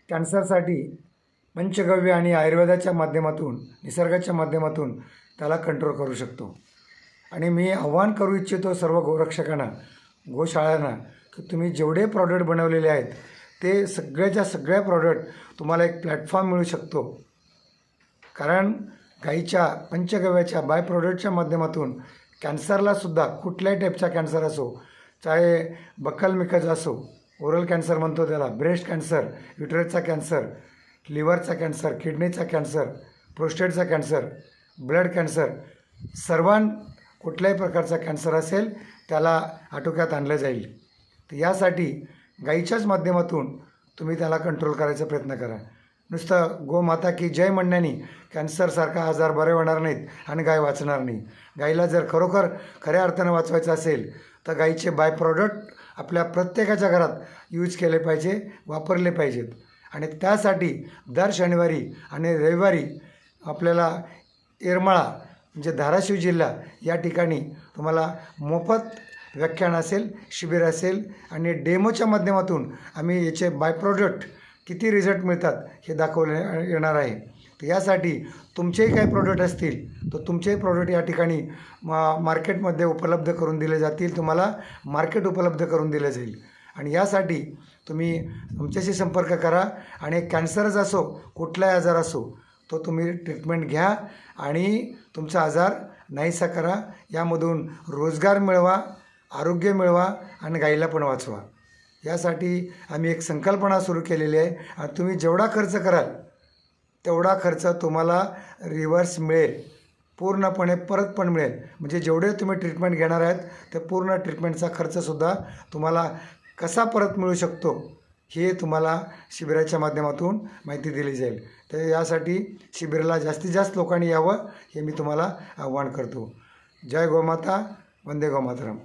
कॅन्सरसाठी पंचगव्य आणि आयुर्वेदाच्या माध्यमातून, निसर्गाच्या माध्यमातून त्याला कंट्रोल करू शकतो. आणि मी आव्हान करू इच्छितो सर्व गोरक्षकांना, गोशाळांना, की तुम्ही जेवढे प्रॉडक्ट बनवलेले आहेत ते सगळ्याच्या सगळ्या प्रॉडक्ट तुम्हाला एक प्लॅटफॉर्म मिळू शकतो. कारण गाईच्या पंचगव्याच्या बाय प्रोडक्टच्या माध्यमातून कॅन्सरलासुद्धा, कुठल्याही टाईपचा कॅन्सर असो, चाहे बक्कल मिकज असो, ओरल कॅन्सर म्हणतो त्याला, ब्रेस्ट कॅन्सर, युटरसचा कॅन्सर, लिव्हरचा कॅन्सर, किडनीचा कॅन्सर, प्रोस्टेटचा कॅन्सर, ब्लड कॅन्सर, कुठल्याही प्रकारचा कॅन्सर असेल त्याला आटोक्यात आणलं जाईल. तर यासाठी गाईच्याच माध्यमातून तुम्ही त्याला कंट्रोल करायचा प्रयत्न करा. नुसतं गोमाता की जय म्हणण्याने कॅन्सरसारखा आजार बरे होणार नाहीत आणि गाय वाचणार नाही. गाईला जर खरोखर खऱ्या अर्थानं वाचवायचं असेल तर गाईचे बाय प्रॉडक्ट आपल्या प्रत्येकाच्या घरात यूज केले पाहिजे, वापरले पाहिजेत. आणि त्यासाठी दर शनिवारी आणि रविवारी आपल्याला येरमाळा म्हणजे धाराशिव जिल्हा या ठिकाणी तुम्हाला मोफत व्याख्यान असेल, शिबिर असेल आणि डेमोच्या माध्यमातून आम्ही याचे बाय प्रॉडक्ट किती रिझल्ट मिळतात हे दाखवले येणार आहे. तर यासाठी तुमचेही काही प्रॉडक्ट असतील तर तुमचेही प्रॉडक्ट या ठिकाणी मार्केटमध्ये उपलब्ध करून दिले जातील, तुम्हाला मार्केट उपलब्ध करून दिलं जाईल. आणि यासाठी तुम्ही आमच्याशी संपर्क करा आणि कॅन्सरच असो, कुठलाही आजार असो, तो तुम्ही ट्रीटमेंट घ्या आणि तुमचा आजार नाहीसा करा. यामधून रोजगार मिळवा, आरोग्य मिळवा आणि गाईला पण वाचवा. यासाठी आम्ही एक संकल्पना सुरू केलेली आहे. आणि तुम्ही जेवढा खर्च कराल तेवढा खर्च तुम्हाला रिव्हर्स मिळेल, पूर्णपणे परत पण मिळेल. म्हणजे जेवढे तुम्ही ट्रीटमेंट घेणार आहेत ते पूर्ण ट्रीटमेंटचा खर्चसुद्धा तुम्हाला कसा परत मिळू शकतो हे तुम्हाला शिबिराच्या माध्यमातून माहिती दिली जाईल. तर यासाठी शिबिराला जास्तीत जास्त लोकांनी यावं हे मी तुम्हाला आव्हान करतो. जय गोमाता, वंदे गोमातरम.